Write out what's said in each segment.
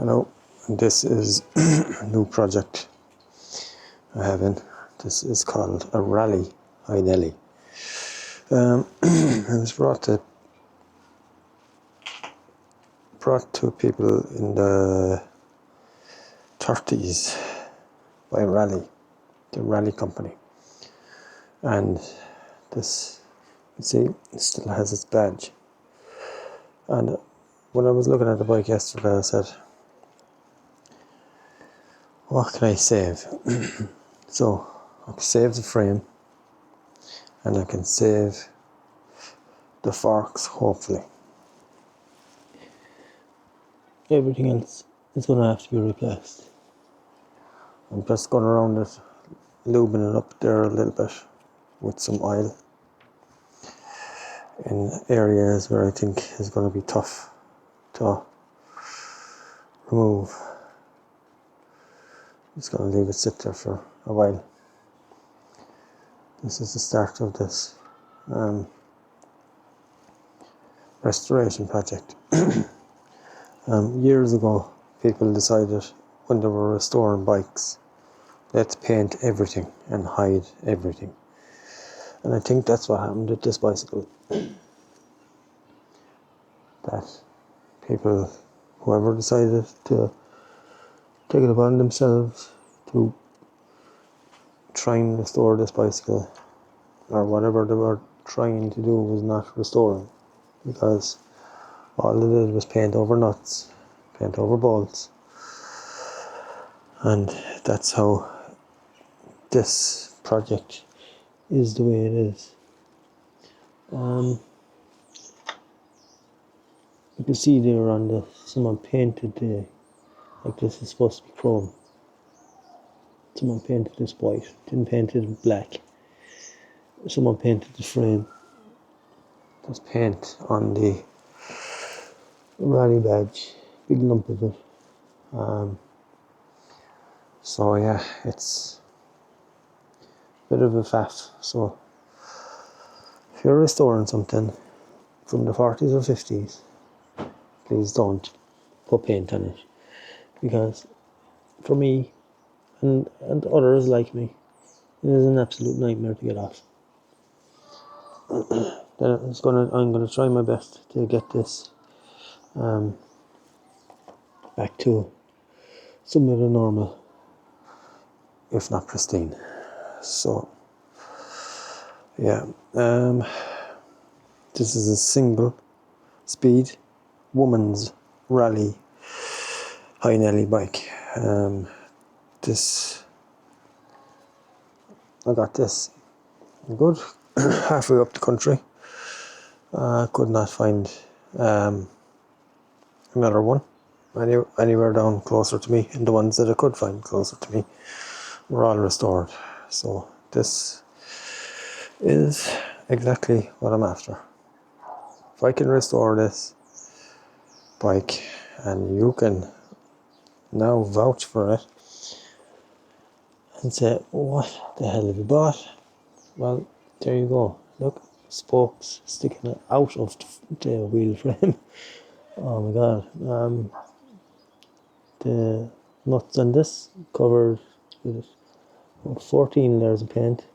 Hello, this is a new project I have in. This is called a Raleigh High Nelly. It was brought to people in the 30s by Raleigh, the Raleigh company. And this, you see, it still has its badge. And when I was looking at the bike yesterday, I said, what can I save? So I can save the frame and I can save the forks, hopefully. Everything else is going to have to be replaced. I'm just going around it, lubing it up there a little bit with some oil in areas where I think is going to be tough to remove. Just going to leave it sit there for a while. This is the start of this restoration project. Years ago, people decided when they were restoring bikes, let's paint everything and hide everything. And I think that's what happened with this bicycle. That people, whoever decided to take it upon themselves to try and restore this bicycle, or whatever they were trying to do was not restoring, because all they did was paint over nuts, paint over bolts, and that's how this project is the way it is. You can see there on the, someone painted like this is supposed to be chrome. Someone painted this white, didn't paint it black. Someone painted the frame. There's paint on the Raleigh badge, big lump of it. So yeah, it's a bit of a faff. So if you're restoring something from the 40s or 50s, please don't put paint on it, because for me and others like me, it is an absolute nightmare to get off. I'm gonna try my best to get this back to somewhat of normal, if not pristine. So yeah, this is a single speed woman's Raleigh High Nelly bike. I got this good halfway up the country. Could not find another one anywhere down closer to me, and the ones that I could find closer to me were all restored. So this is exactly what I'm after. If I can restore this bike and you can now vouch for it and say, what the hell have you bought? Well, there you go. Look, spokes sticking out of the wheel frame. Oh my god. The nuts on this covered with 14 layers of paint.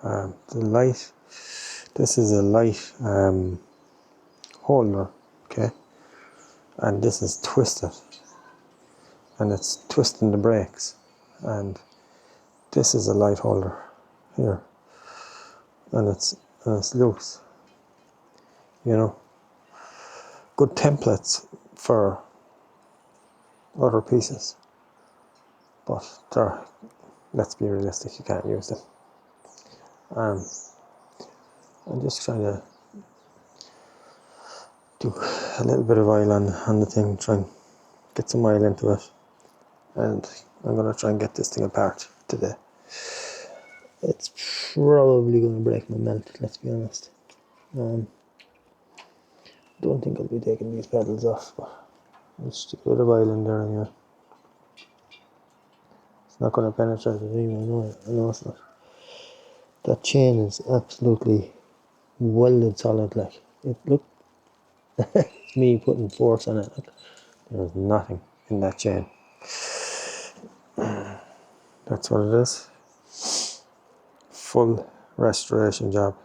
The light, this is a light holder, okay, and this is twisted, and it's twisting the brakes, and this is a light holder here, and it's loose. You know, good templates for other pieces, but let's be realistic, you can't use them. I'm just trying to do a little bit of oil on the thing, try and get some oil into it, and I'm going to try and get this thing apart today. It's probably going to break my melt, let's be honest. Don't think I'll be taking these pedals off, but I'll stick a bit of oil in there anyway. It's not going to penetrate it anyway, I know it's not. That chain is absolutely welded solid, like. Look, it's me putting force on it. Look. There's nothing in that chain. That's what it is. Full restoration job.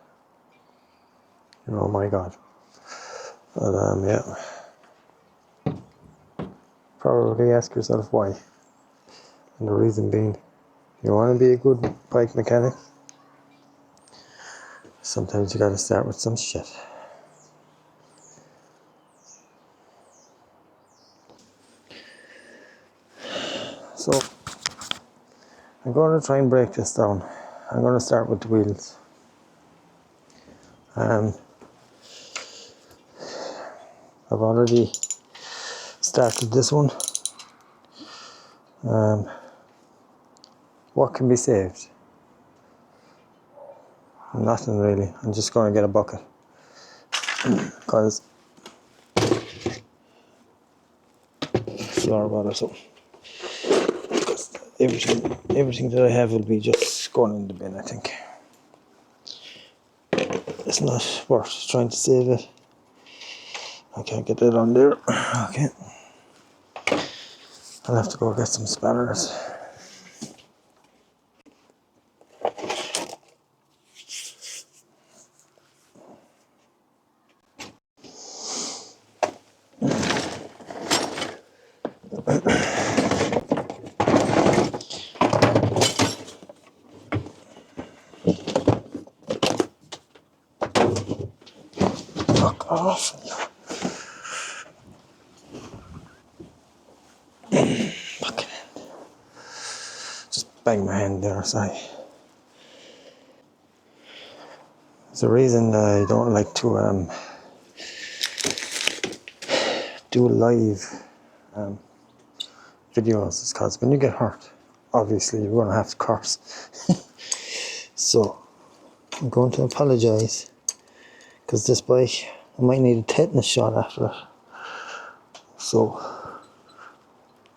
Oh my God. But yeah. Probably ask yourself why. And the reason being, you want to be a good bike mechanic, sometimes you got to start with some shit. So I'm going to try and break this down. I'm going to start with the wheels. I've already started this one. What can be saved? Nothing really. I'm just going to get a bucket because flour or something. Because everything that I have will be just going in the bin, I think. It's not worth trying to save it. I can't get that on there. Okay. I'll have to go get some spanners. Fuck off. Fucking hell. Just bang my hand there, sorry. There's a reason I don't like to do live videos. It's because when you get hurt, obviously you're going to have to curse. So I'm going to apologise because this bike, I might need a tetanus shot after it. So,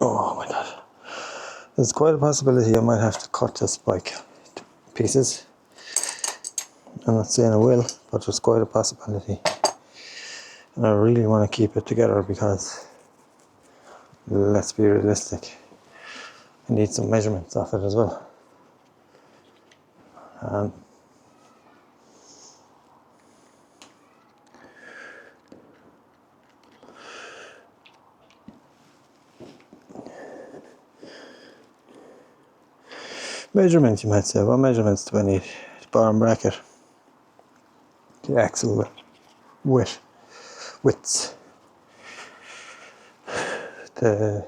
oh my God. There's quite a possibility I might have to cut this bike to pieces. I'm not saying I will, but there's quite a possibility. And I really want to keep it together because, let's be realistic, I need some measurements of it as well. Measurements, you might say. What measurements do I need? The bar and bracket, the axle widths, the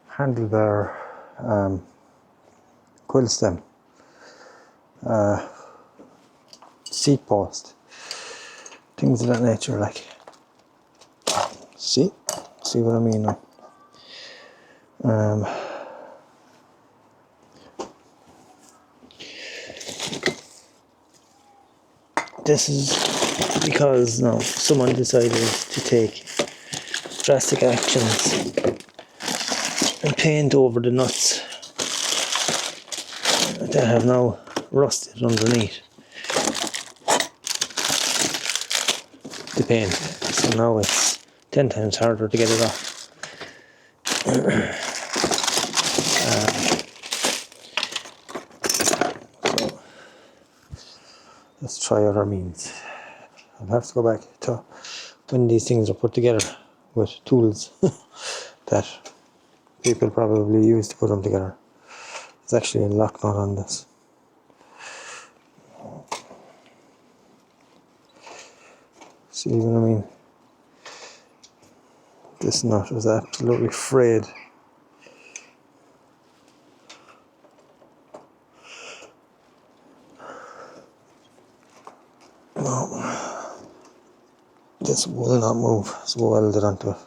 handlebar quill stem, seat post, things of that nature. Like, see what I mean now. This is because now someone decided to take drastic actions and paint over the nuts that have now rusted underneath the paint. So now it's 10 times harder to get it off. So let's try other means. I'll have to go back to when these things are put together with tools that people probably use to put them together. There's actually a lock nut on this. See what I mean? This nut is absolutely frayed. No, this will not move. It's welded onto it.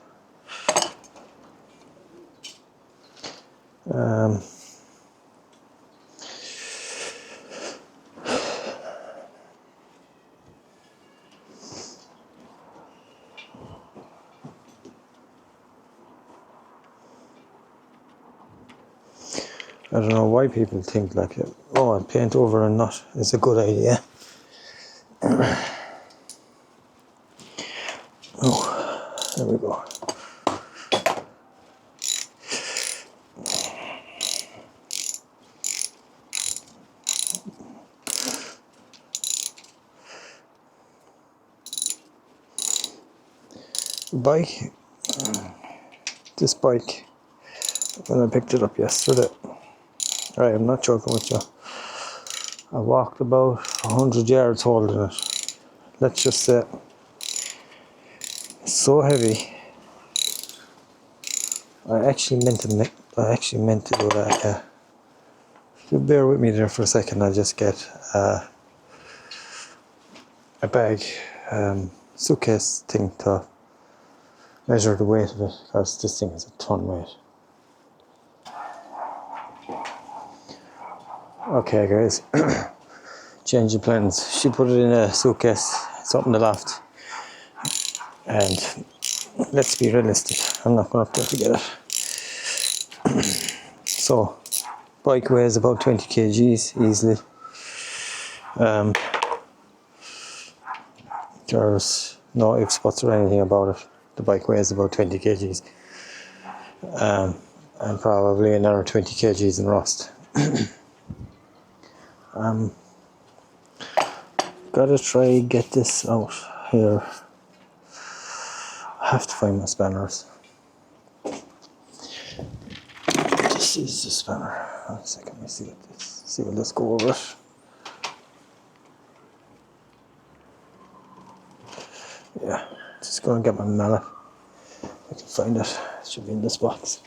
I don't know why people think like, oh, paint over a nut is a good idea. Oh, there we go. bike. This bike, when I picked it up yesterday, right, I'm not joking with you, I walked about 100 yards holding it. Let's just say it's so heavy. I actually meant to do that. Yeah. If you bear with me there for a second, I'll just get a bag, suitcase thing to measure the weight of it, because this thing is a ton weight. Okay guys, change of plans. She put it in a suitcase, it's up in the loft, and let's be realistic, I'm not going up there to get it. So, bike weighs about 20 kgs easily. There's no ifs, buts or anything about it. The bike weighs about 20 kgs. And probably another 20 kgs in rust. Gotta try get this out here. I have to find my spanners. This is the spanner. One second, let me see what this go over it. Yeah, just gonna get my mallet. I can find it. It should be in this box.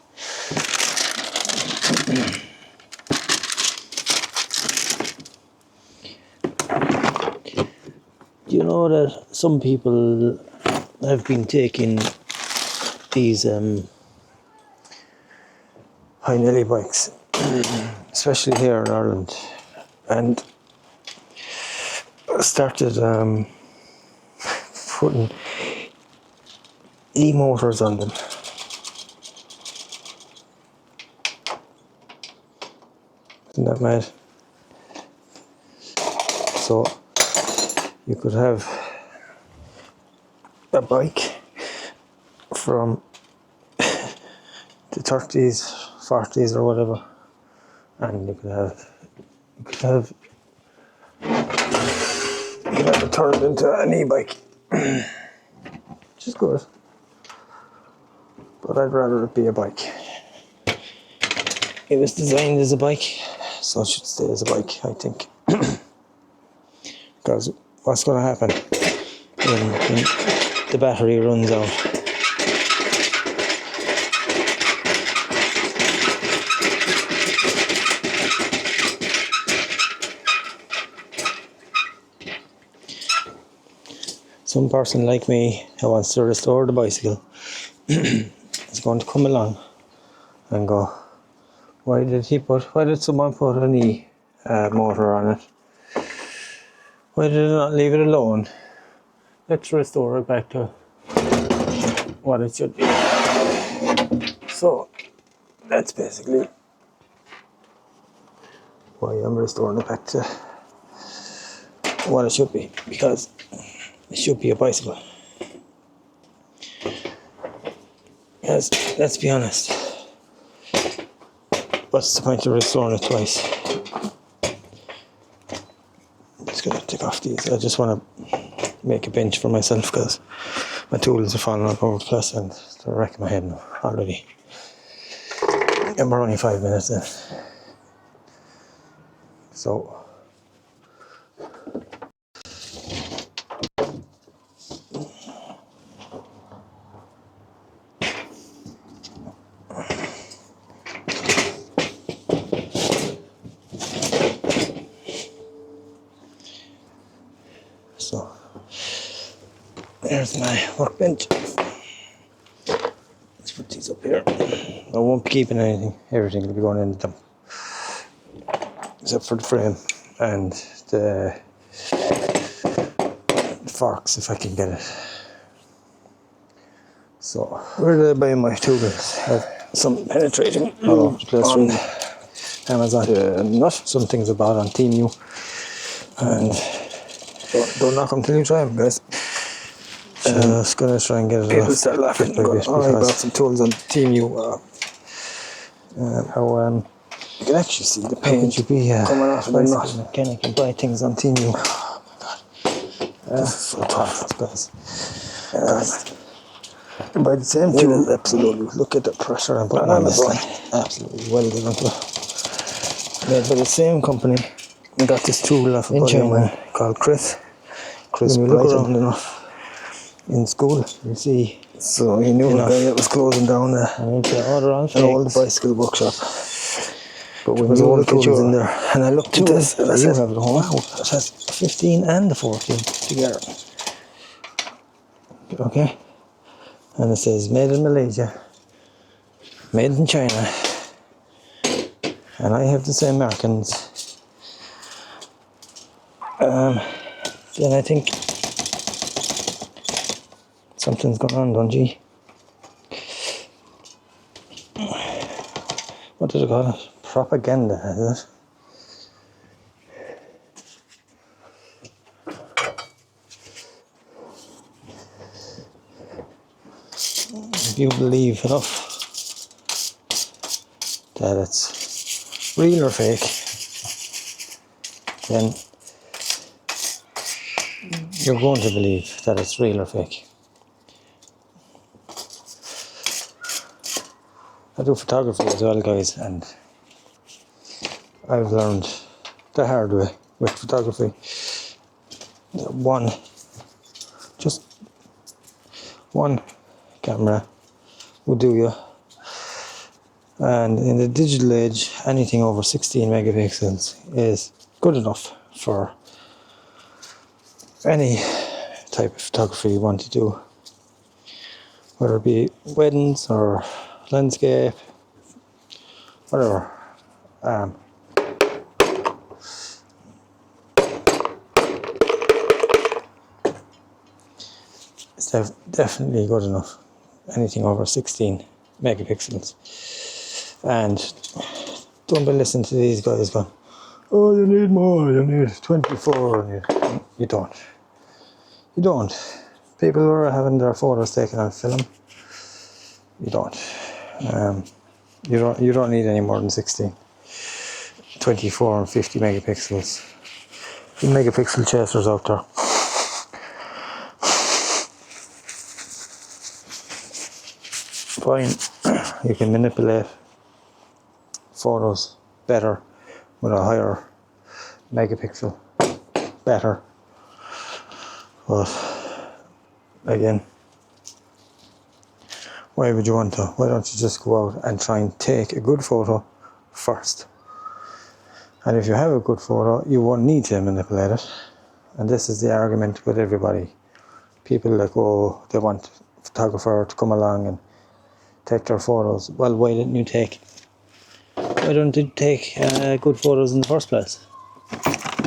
Do you know that some people have been taking these High Nelly bikes, especially here in Ireland, and started putting e-motors on them. Isn't that mad? So you could have a bike from the 30s, 40s or whatever, and you could have it turned into an e-bike, which is good, but I'd rather it be a bike. It was designed as a bike, so it should stay as a bike, I think. Because what's going to happen when the battery runs out? Some person like me who wants to restore the bicycle is going to come along and go, why did someone put an motor on it? Why did they not leave it alone? Let's restore it back to what it should be. So that's basically why I'm restoring it back to what it should be, because it should be a bicycle. Because let's be honest, what's the point of restoring it twice? I'm just gonna take off these. I just want to make a bench for myself because my tools are falling all over the place and they're wrecking my head now already. And we're only 5 minutes in. So there's my workbench. Let's put these up here. I won't be keeping anything. Everything will be going into them, except for the frame and the forks, if I can get it. So where did I buy my tools? I have some penetrating all over the place on Amazon. Some things I bought on Temu, and don't knock them till you try them, guys. Just gonna try and get it People off. start laughing. I bought some tools on Temu. How you can actually see the paint coming off of the nut. Mechanic and buy things on Temu. Oh my god. This is so tough, guys. by the same tool. Absolutely. Look at the pressure I'm putting on this thing. Absolutely welded onto it. Made by the same company. I got this tool off a buddy of mine called Chris. Chris When you look Brighton around enough in school. you see So he knew a guy that was closing down they're all an old fakes. bicycle workshop. But when There's you old look at tools in your there. And I looked at tool this and I that said, you have at home, wow, it has 15 and the 14 together. Okay. And it says made in Malaysia, made in China. And I have the same markings. Then I think something's going on, don't you? What did I call it? Propaganda, is it? If you believe enough that it's real or fake, then you're going to believe that it's real or fake. I do photography as well, guys, and I've learned the hard way with photography. Just one camera will do you. And in the digital age, anything over 16 megapixels is good enough for any type of photography you want to do, whether it be weddings or landscape, whatever. It's definitely good enough. Anything over 16 megapixels. And don't be listening to these guys going, oh, you need more, you need 24. And you don't. You don't. People who are having their photos taken on film, you don't. You don't need any more than 16. 24 and 50 megapixels. The megapixel chasers out there. Fine, you can manipulate photos better with a higher megapixel. Better. But again, why would you want to? Why don't you just go out and try and take a good photo first? And if you have a good photo, you won't need to manipulate it. And this is the argument with everybody. People that go, they want a photographer to come along and take their photos. Well, why don't you take good photos in the first place?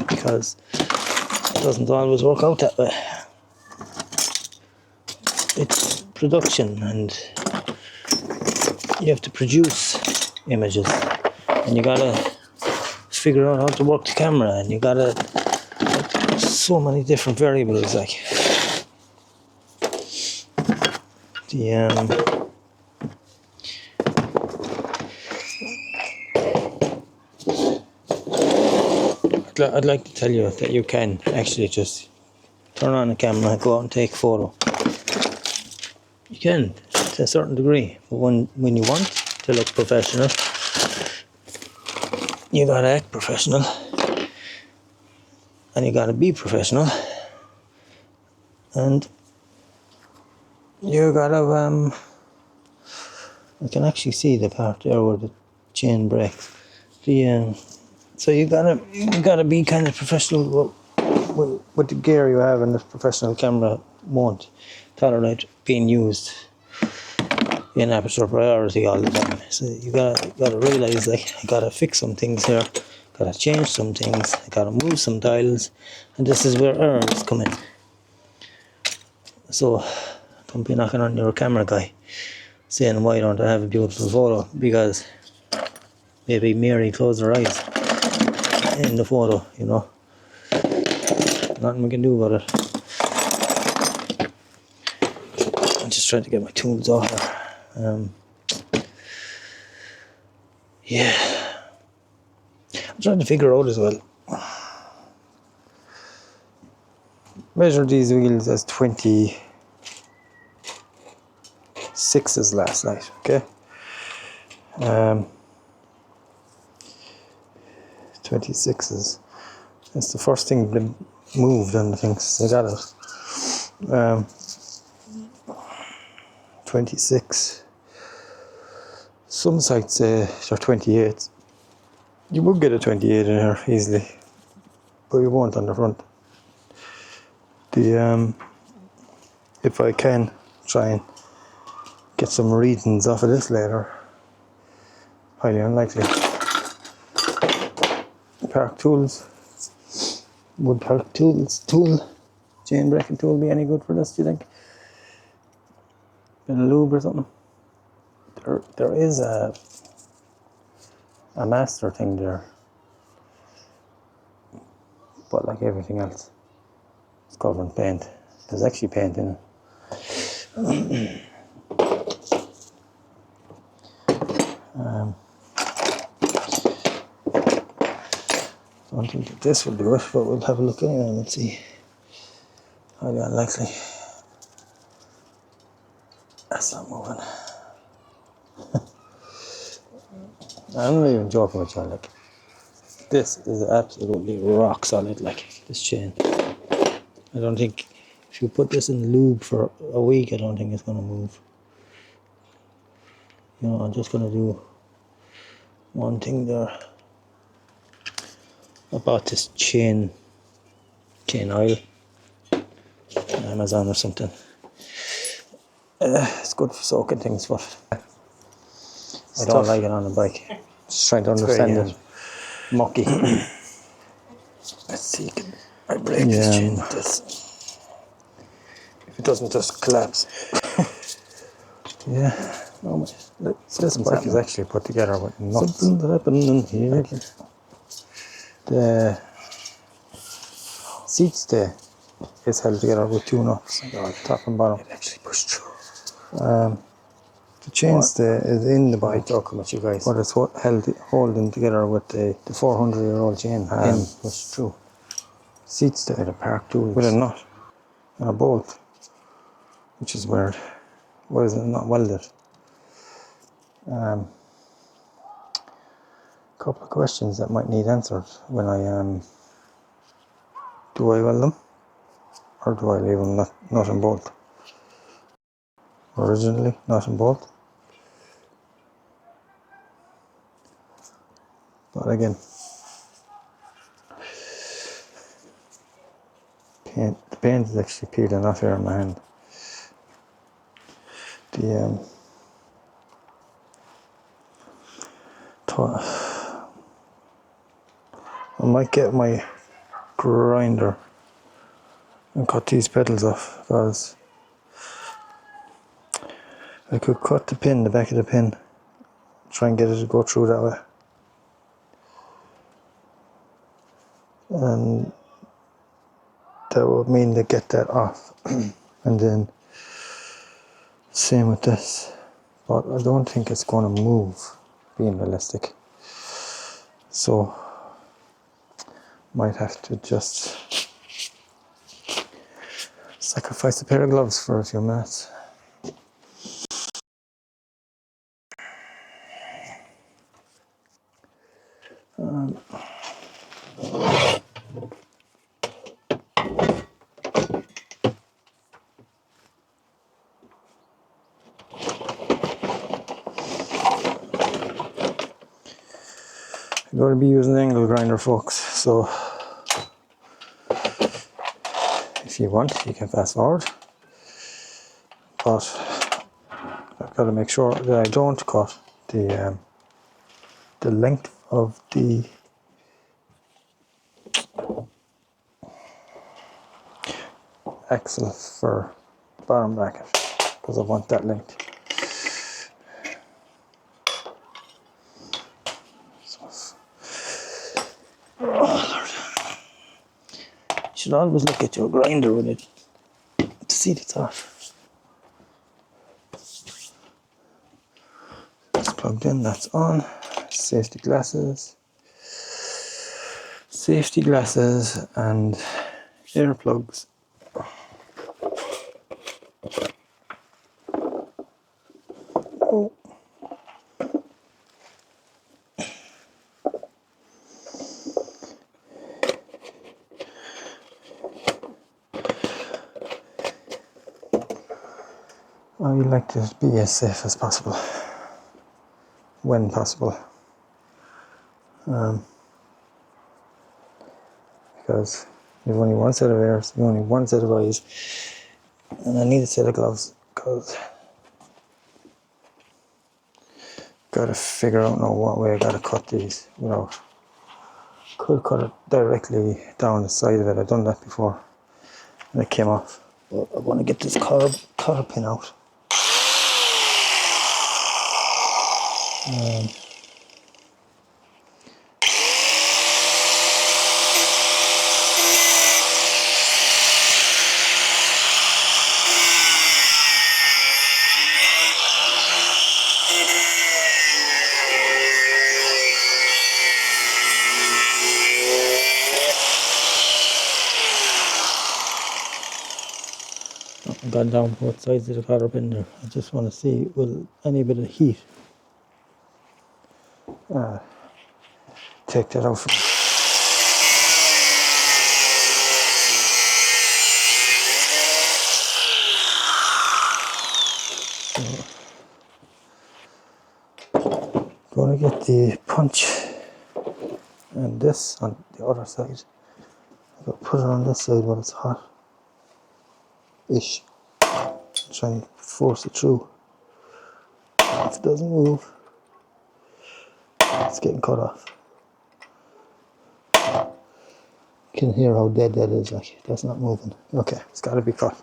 Because it doesn't always work out that way. It's production, and you have to produce images, and you gotta figure out how to work the camera, and you gotta so many different variables. Like I'd like to tell you that you can actually just turn on the camera, go out and take a photo. You can, to a certain degree, but when you want to look professional, you gotta act professional, and you gotta be professional, and you gotta I can actually see the part there where the chain breaks. So you gotta be kind of professional with the gear you have, and the professional camera won't tolerate being used in aperture priority all the time. So you gotta realize, like, I gotta fix some things here, gotta change some things, I gotta move some dials, and this is where errors come in. So don't be knocking on your camera guy saying, why don't I have a beautiful photo? Because maybe Mary closed her eyes in the photo, you know. Nothing we can do about it. I'm just trying to get my tools off here. Yeah. I'm trying to figure out as well. Measure these wheels as 20 26s last night, okay? 26s. It's the first thing that moved on the things they got it. 26. Some sites say they're 28s. You would get a 28 in here easily, but you won't on the front. If I can try and get some readings off of this later, highly unlikely. Park tools. Would park tools chain braking tool be any good for this, do you think? Bit of lube or something? There is a master thing there, but like everything else, it's covered in paint. There's actually paint in it. I don't think that this will do it, but we'll have a look anyway and we'll see. Highly unlikely. That's not moving. I'm not even joking with you, like, this is absolutely rock solid, like, this chain. I don't think, if you put this in lube for a week, I don't think it's gonna move. You know, I'm just gonna do one thing there. I bought this chain oil, Amazon or something. It's good for soaking things, but I don't like it on a bike. Just trying to understand it. Mucky. Let's see, can I break this chain with this? If it doesn't just collapse. Yeah. Oh, this bike is actually put together with nuts. Something's happening here. The seat stay is held together with two nuts, top and bottom. It actually pushed through. The chain stay is in the bike, talking with you guys, but it's holding together with the 400-year-old chain. Pushed through. Seat stay with a park tool with a nut and a bolt, which is weird. Why is it not welded? Couple of questions that might need answered when I do I weld them, or do I leave them nut and bolt? Originally nut and bolt, but again, the paint is actually peeling off here in my hand. I might get my grinder and cut these pedals off, because I could cut the back of the pin, try and get it to go through that way, and that would mean to get that off. And then same with this, but I don't think it's going to move, being realistic, so might have to just sacrifice a pair of gloves for a few minutes. I'm going to be using an angle grinder, folks, so if you want you can fast forward, but I've got to make sure that I don't cut the length of the axle for the bottom bracket, because I want that length. You should always look at your grinder with it to see it's off. It's plugged in, that's on. Safety glasses and earplugs. Oh. I like to be as safe as possible, when possible, because you've only one set of ears, you've only one set of eyes, and I need a set of gloves, because gotta figure out now what way I gotta cut these without. Could cut it directly down the side of it. I've done that before and it came off. But I want to get this cotter pin out. I've gone down both sides of the cotter pin there. I just want to see, will any bit of heat take that out from me. Going to get the punch and this on the other side. I've got to put it on this side while it's hot-ish. Try and force it through. If it doesn't move, it's getting cut off. You can hear how dead that is, like, that's not moving. Okay, it's got to be cut.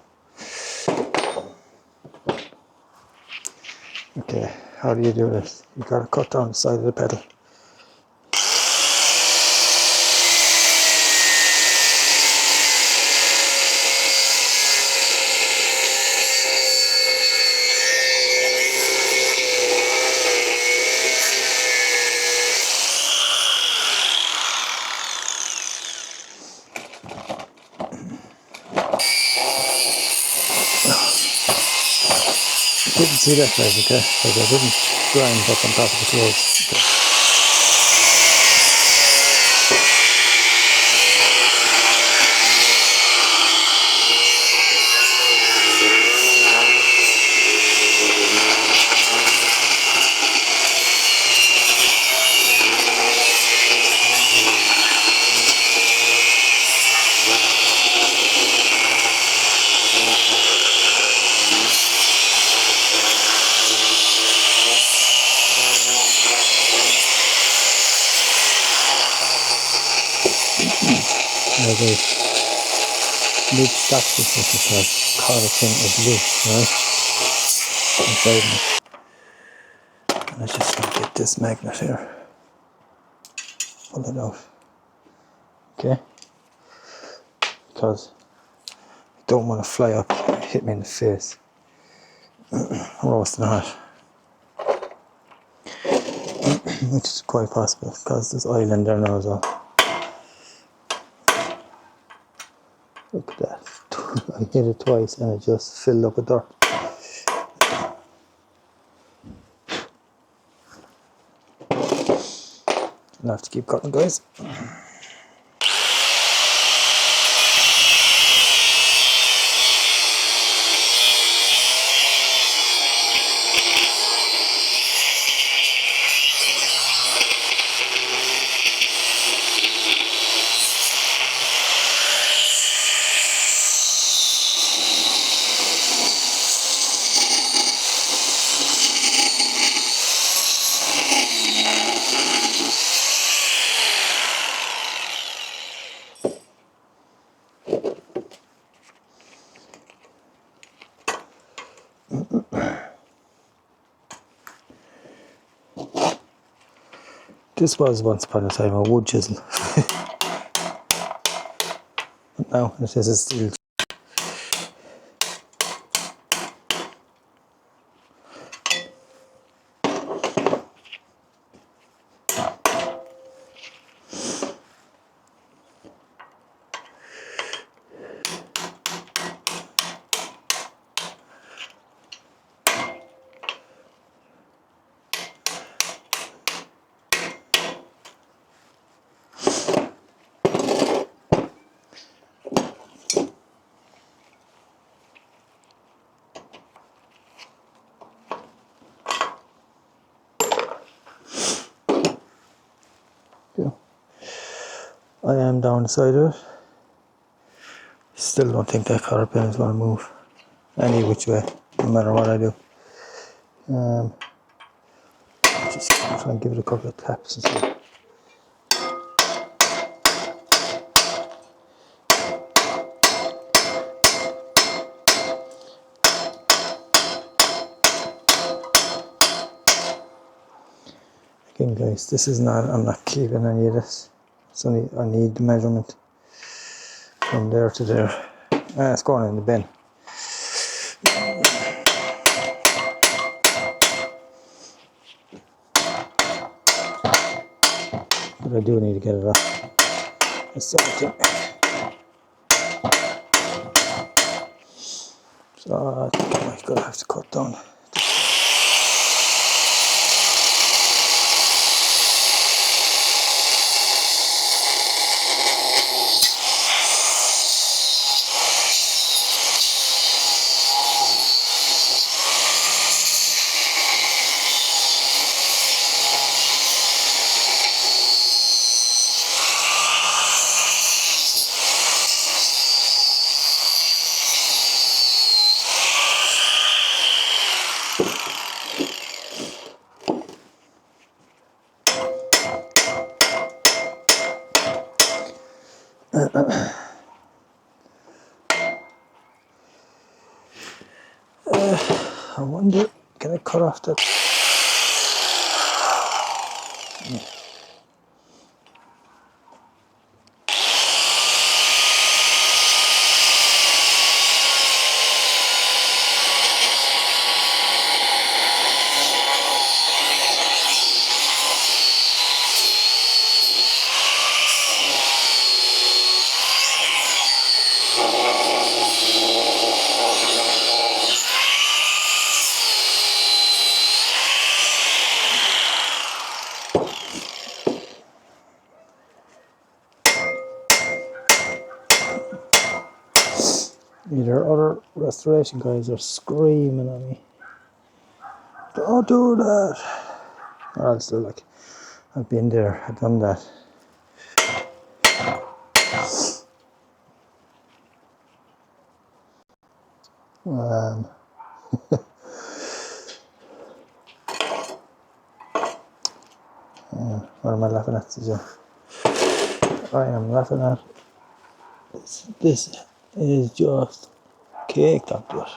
Okay, how do you do this? You got to cut down the side of the pedal. Didn't see that guys, okay? Because I didn't grind up on top of the clothes. Okay. There's a loop stock system because cotter pin is loose, right? Inside me. And I just want to get this magnet here. Pull it out. Okay? Because I don't want to fly up and hit me in the face. Roasting hot. Which is quite possible because there's oil in there now as well. Look at that. I hit it twice and it just filled up with dirt. I'll have to keep cutting, guys. This was once upon a time a wood chisel. But now it is a steel. I am down the side of it. Still don't think that cotter pin is going to move any which way, no matter what I do. Just try and give it a couple of taps and see. Again guys, this is not, I'm not keeping any of this. It's only, I need the measurement from there to there. It's going in the bin. But I do need to get it off. That's the only thing. So I think I might gonna have to cut down. I wonder, can I cut off that? Either other restoration guys are screaming at me. Don't do that. Or else they're like, I've been there, I've done that. What am I laughing at? I am laughing at this is just caked onto it.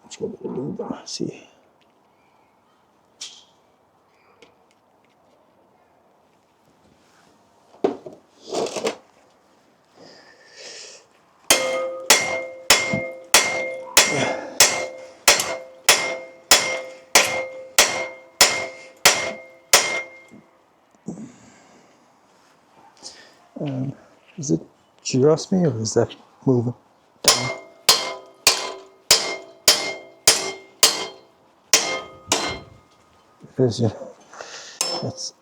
Let's go with the lube and see. Is it just me or is that moving down? Because that's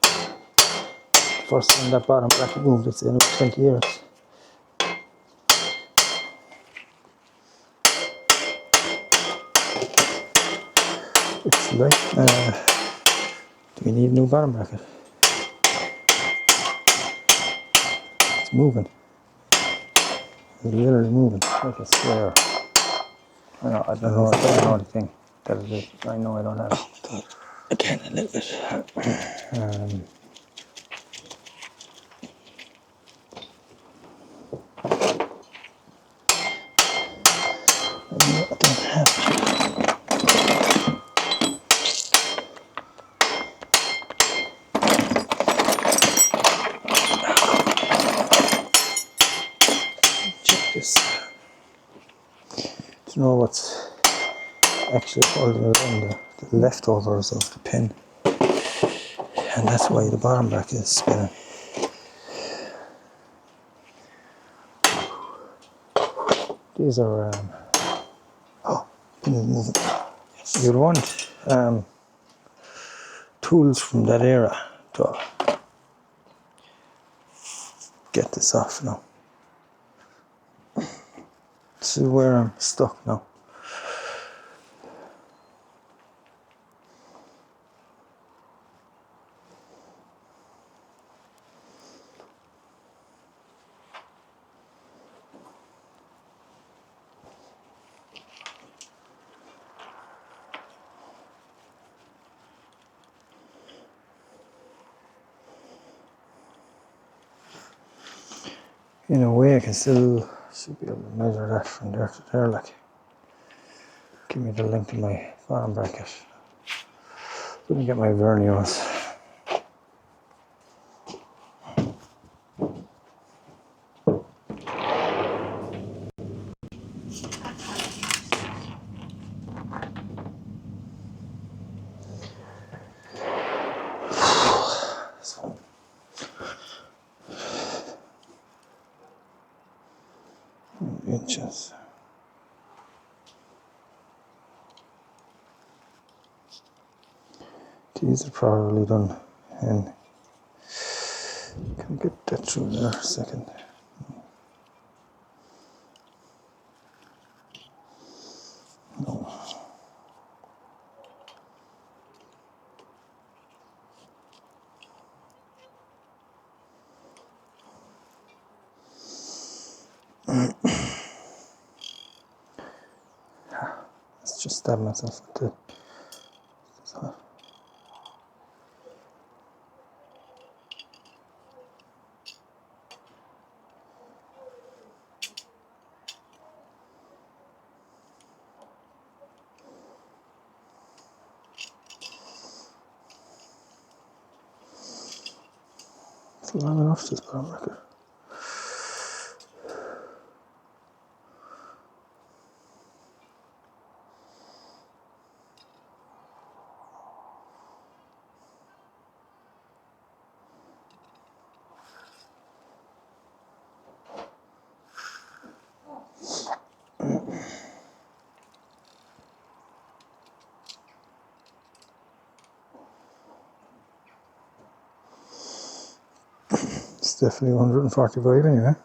the first time that bottom bracket moved, it's in 20 years. It's like, do we need a new bottom bracket? It's moving. It's literally moving like a square. I don't know the thing that it is. I know I don't have it. Oh my god, again a little bit. I don't have it. Check this. Do you know what's actually holding it on the leftovers of the pin? And that's why the bottom bracket is spinning. These are pin is moving. Yes. You'd want tools from that era to get this off now. This is where I'm stuck now. in a way I can still should be able to measure that from there to there, like give me the length of my bottom bracket. Let me get my verniers. Inches. These are probably done in. Can I get that through there a second? No. Let's just stab myself with the. It's long enough, this bottom bracket. It's definitely 145 anyway.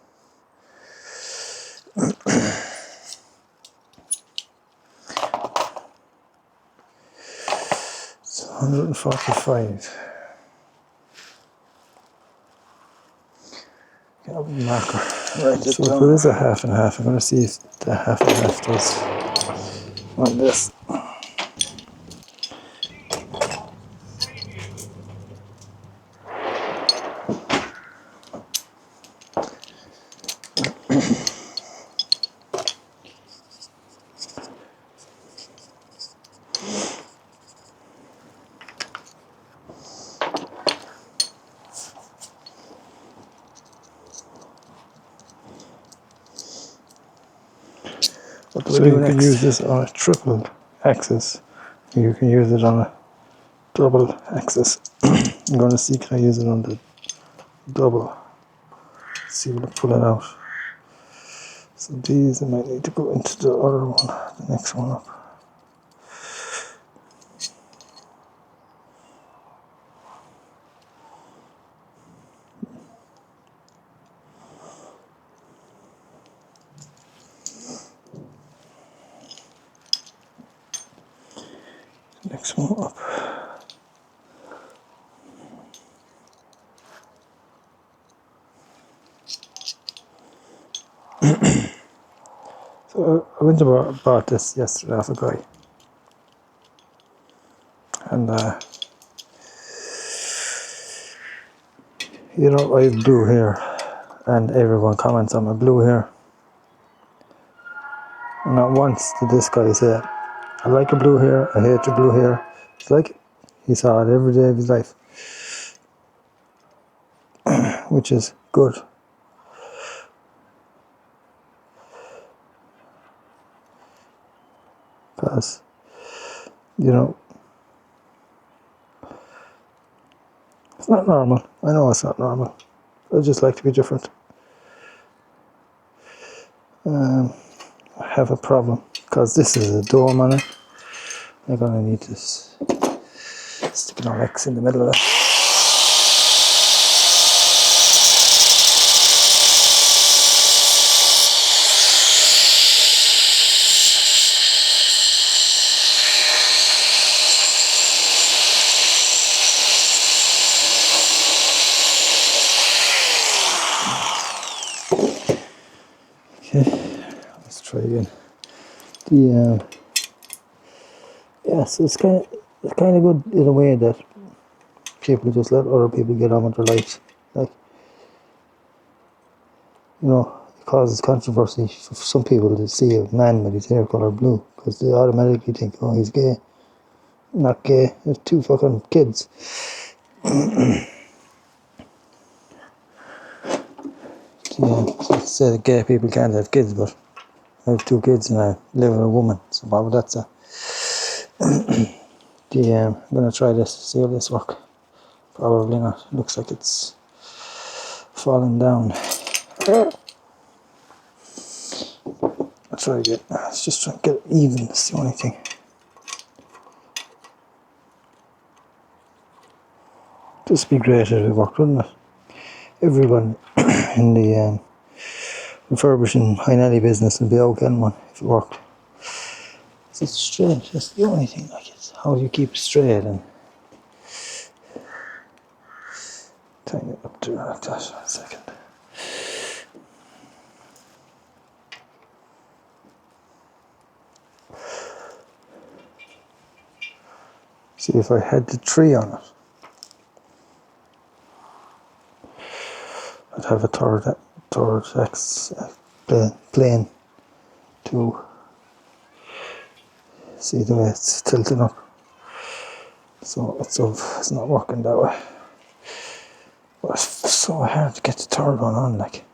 It's 145. Get a marker. Right, so if there is a half and half, I'm going to see if the half and half does on this. So you can use this on a triple axis. You can use it on a double axis. I'm going to see can I use it on the double. See what I pull it out. So these I might need to go into the other one, the next one up. Next one up. So I went and bought this yesterday off a guy, and you know, I have blue hair, and everyone comments on my blue hair. And not once did this guy say, "I like your blue hair. I hate your blue hair." It's like he saw it every day of his life, which is good. Because, you know, it's not normal. I know it's not normal. I just like to be different. I have a problem because this is a dome on it. I'm gonna need to stick an X in the middle of it. Okay, let's try again. Yeah, so it's kind of good in a way that people just let other people get on with their lives. Like, you know, it causes controversy for some people to see a man with his hair colour blue, because they automatically think, oh, he's gay. Not gay, there's 2 fucking kids. Yeah, so say that gay people can't have kids, but I have 2 kids and I live with a woman, so what would that say? I'm going to try this, see how this works. Probably not, looks like it's falling down. I'll try again. Let's just try and get it even, that's the only thing. This would be great if it worked, wouldn't it? Everyone in the refurbishing High Nelly business would be out getting one if it worked. It's straight, that's the only thing, like, it's how do you keep it straight and tighten it up to like that. 1 second. See, if I had the tree on it, I'd have a third plane to see the way it's tilting up. So it's not working that way. But it's so hard to get the third one on, like.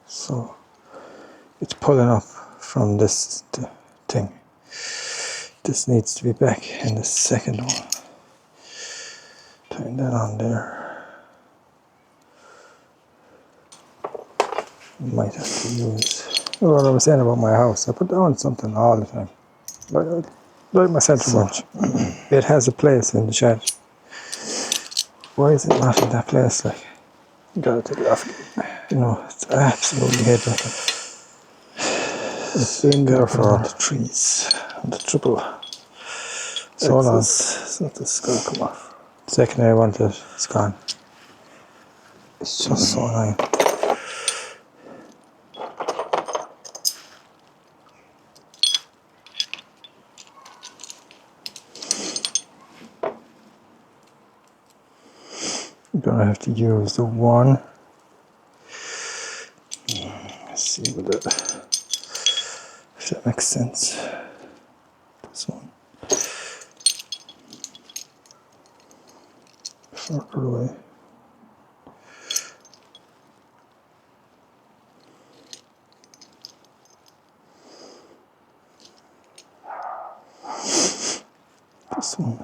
So it's pulling up from this thing. This needs to be back in the second one. Turn that on there. Might have to use what I was saying about my house. I put down something all the time. Like my central bench. It has a place in the shed. Why is it not in that place? Like, you gotta take it off. You know, it's absolutely headbreaking. It's been there for the trees and the triple. So long. So this is gonna come off. The second I want it, it's gone. It's just so annoying. I'm gonna have to use the one. Let's see if that makes sense. This one. Further away. This one.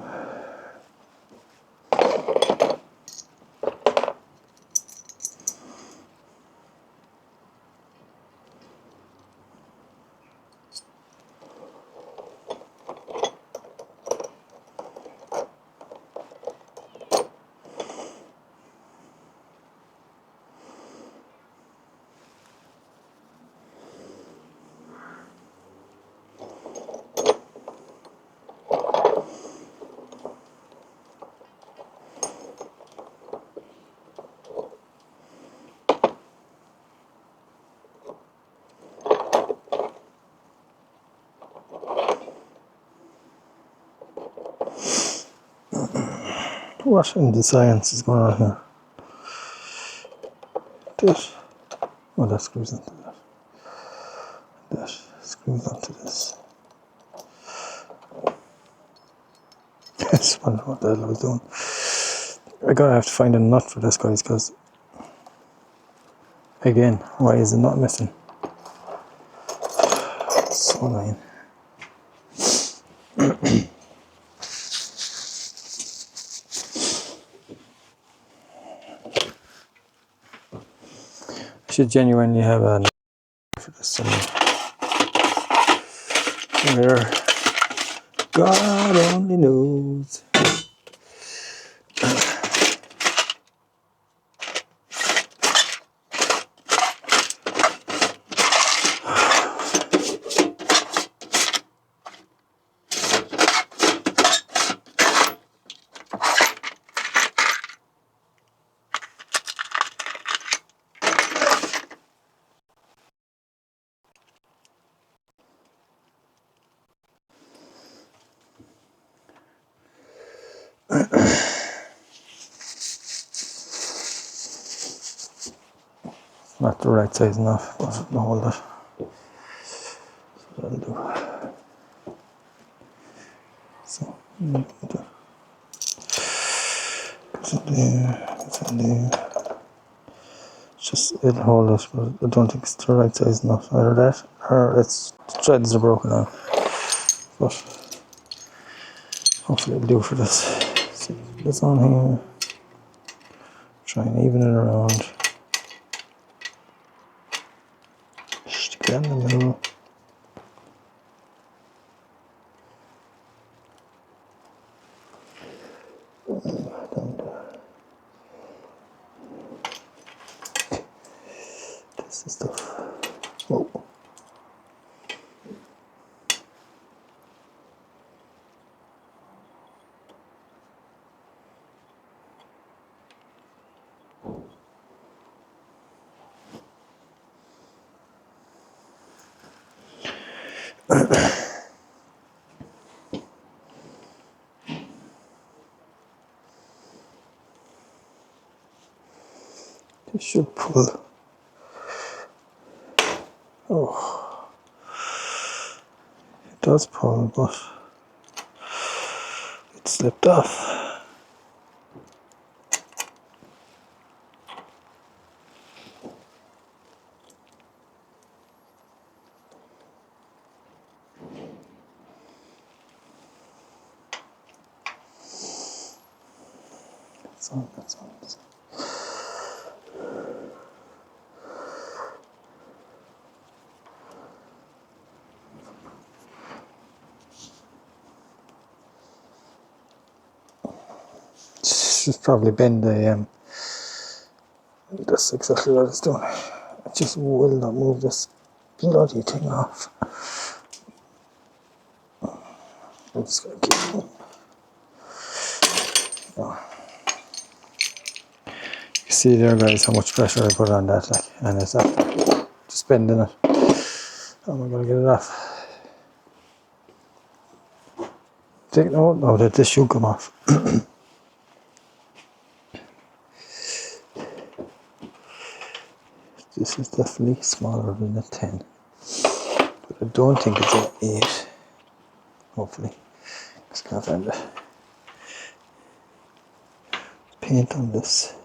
What in the science is going on here? This. Oh, that screws onto that. That screws onto this. I just wonder what the hell I was doing. I gotta have to find a nut for this, guys, because again, why is the nut missing? It's so annoying. I should genuinely have a nut for this somewhere. Where God only knows. Not the right size enough, but I'll hold it. So that'll do. So, it's in there, it's in there. It's just, it'll hold it, but I don't think it's the right size enough. Either that, or the threads are broken out. But hopefully it'll do for this. See, this on here. Try and even it around. Stick it in the middle. Down there. This is stuff. Whoa. This should pull. Oh, it does pull, but it slipped off. That's on, that's on, that's on. Just probably bend the that's exactly what it's doing. It just will not move this bloody thing off. I'm just gonna keep it. Oh. You see there, guys, how much pressure I put on that, like, and it's after just bending it. How am I gonna get it off? Take note now that this should come off. This is definitely smaller than a 10, but I don't think it's an 8. Hopefully, just can't find the paint on this.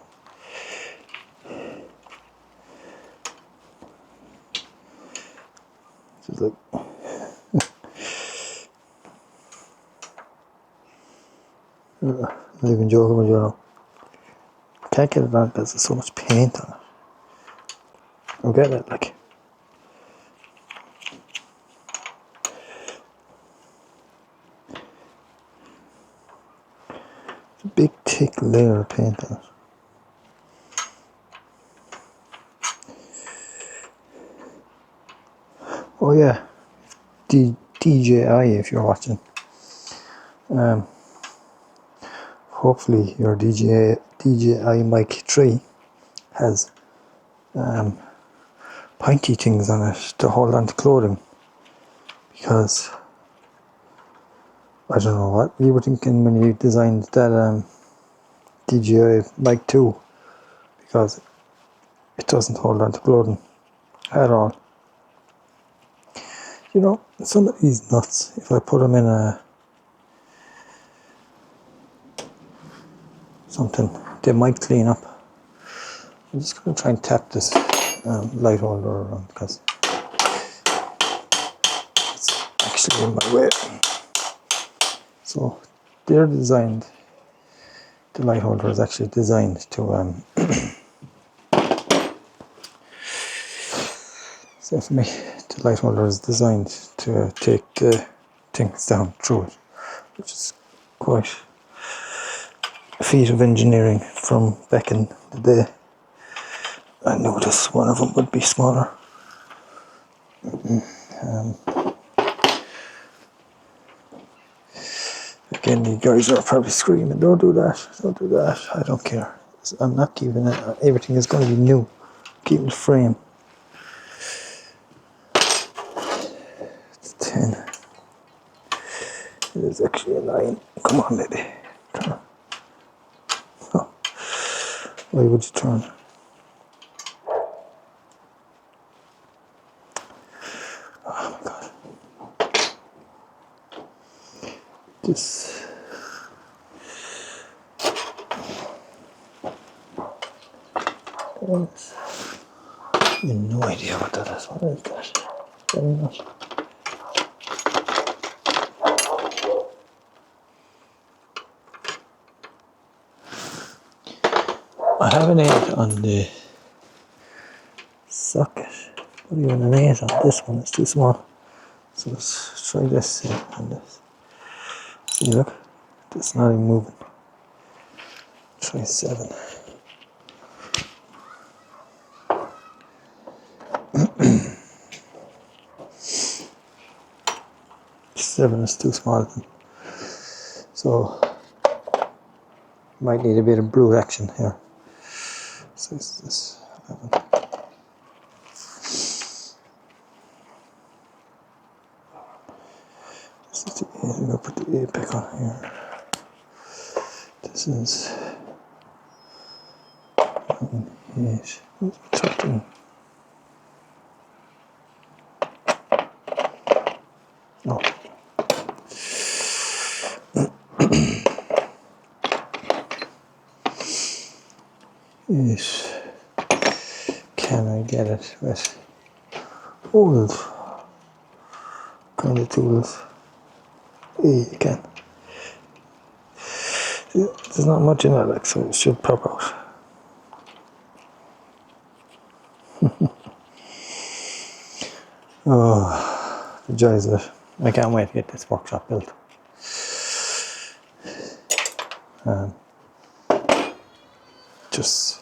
It's like I'm not even joking with you now. Can't get it on because there's so much paint on it. I'm getting it, like. It's a big thick layer of paint on it. Oh yeah, DJI, if you're watching. Hopefully your DJI Mic 3 has pointy things on it to hold on to clothing, because I don't know what you were thinking when you designed that DJI Mic 2, because it doesn't hold on to clothing at all. You know, some of these nuts, if I put them in a something, they might clean up. I'm just going to try and tap this light holder around because it's actually in my way. So they're designed, the light holder is actually designed to so for me, the light holder is designed to take the things down through it, which is quite a feat of engineering from back in the day. I noticed one of them would be smaller. Again, the guys are probably screaming, don't do that, don't do that. I don't care. I'm not keeping it, everything is going to be new. Keeping the frame. It's 10. It is actually a 9. Come on, baby. Turn. Oh. Why would you turn? This. I have no idea what that is. What is that? Very not. I have an 8 on the socket, but even an 8 on this one is too small. So let's try this here and this. See, look, it's not even moving. Try 7. Seven is too small, so might need a bit of brute action here. So it's this 11. This is the 8. I'm gonna put the 8 back on here. This is 8, 13. No. Yes. Can I get it with old kind of tools? Yeah, you can. There's not much in it, like, so it should pop out. Oh, the joys of it. I can't wait to get this workshop built. Just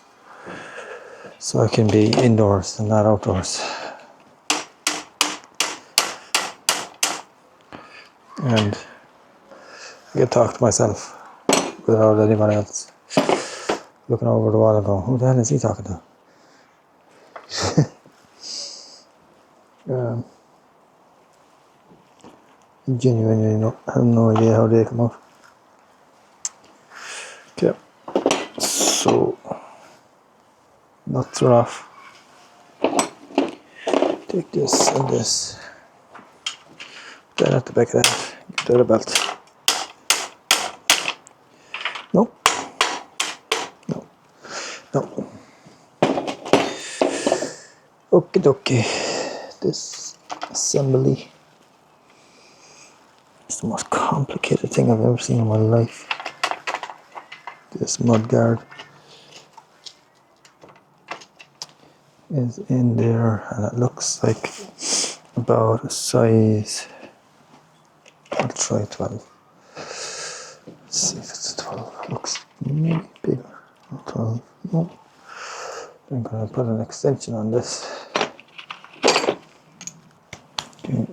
so I can be indoors and not outdoors. And I can talk to myself without anybody else looking over the wall and going, who the hell is he talking to? Genuinely have no idea how they come out. Okay, so nuts are off. Take this and this. Put that at the back of that. Give that a belt. Nope. No. No. Okie dokie. This assembly is the most complicated thing I've ever seen in my life. This mud guard is in there, and it looks like about a size. I'll try 12. Let's see if it's 12. Looks maybe bigger. 12. No. I'm gonna put an extension on this. Okay.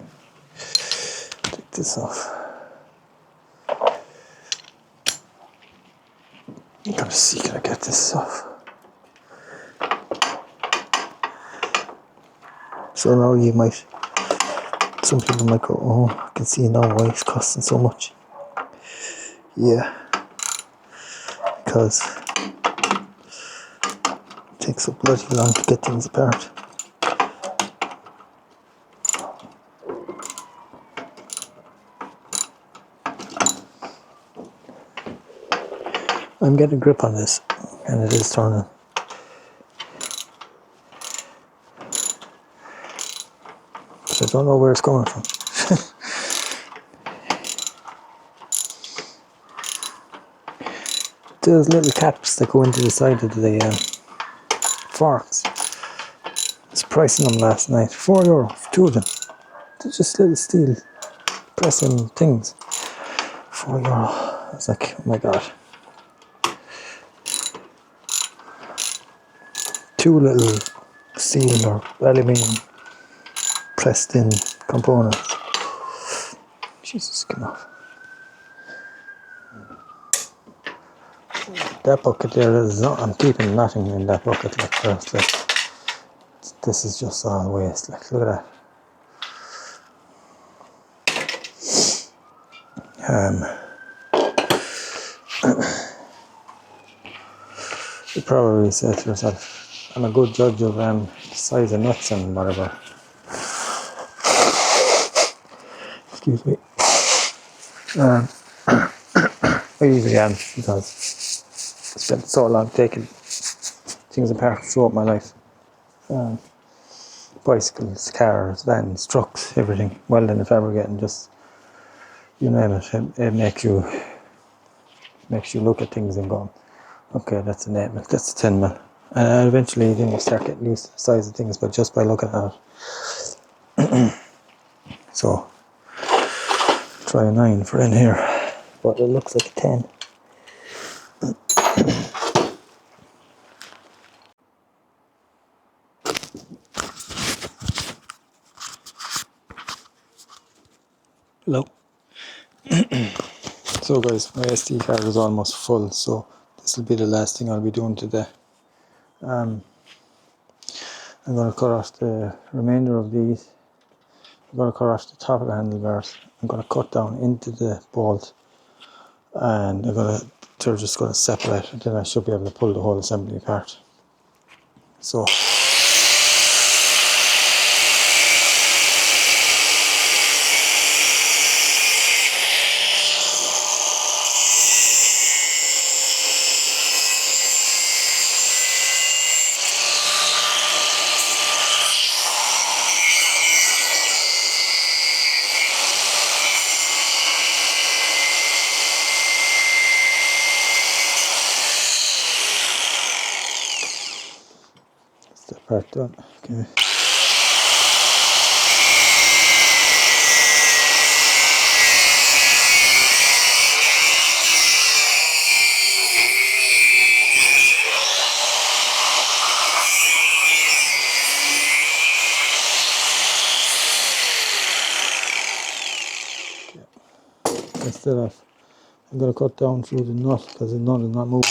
Take this off. I'm gonna see, can I get this off? So now some people might go, oh, I can see now why it's costing so much. Yeah, because it takes so bloody long to get things apart. I'm getting a grip on this, and it is turning. But I don't know where it's coming from. Those little caps that go into the side of the forks. I was pricing them last night. €4 for 2 of them. They're just little steel pressing things. €4. I was like, oh my god. 2 little steel or aluminium pressed in components. Jesus, come off. That bucket there is not, I'm keeping nothing in that bucket, like first, like, this is just all waste, like, look at that. You probably say to yourself, I'm a good judge of the size of nuts and whatever. Excuse me. I usually am, because I spent so long taking things apart throughout my life. Bicycles, cars, vans, trucks, everything. Welding, fabricating, just you name it. It makes you look at things and go, okay, that's an 8 mil, that's a 10 mil. And eventually then you start getting used to the size of things, but just by looking at it. So try a 9 for in here, but it looks like a 10. Hello. So guys, my SD card is almost full, so this will be the last thing I'll be doing today. I'm going to cut off the remainder of these. I'm going to cut off the top of the handlebars. I'm going to cut down into the bolt, and they're just going to separate, and then I should be able to pull the whole assembly apart. So that's that part done. Okay. Instead of, I'm going to cut down through the nut, because the nut is not moving.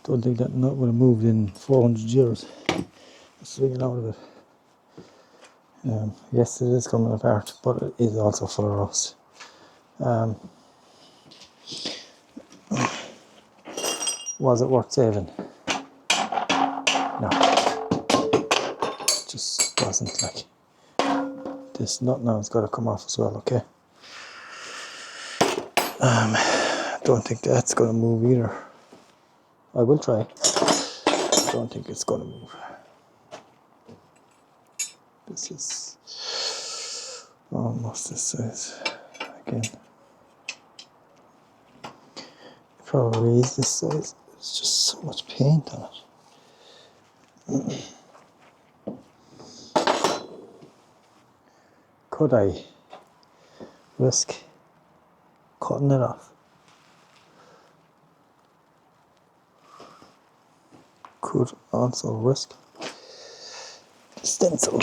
Don't think that nut would have moved in 400 years. Swinging out of it. Yes, it is coming apart, but it is also full of rust. Was it worth saving? No. It just wasn't. Like, this nut now has got to come off as well, okay? Don't think that's going to move either. I will try. Don't think it's going to move. This is almost this size again. It probably is this size. There's just so much paint on it. Could I risk cutting it off? Could also risk the stencil,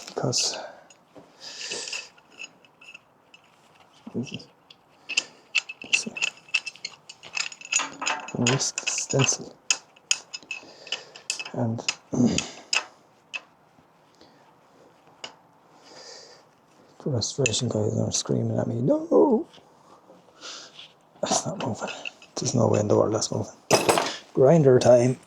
because risk the stencil, and the restoration guys are screaming at me, no, that's not moving. There's no way in the world that's moving. Grinder time.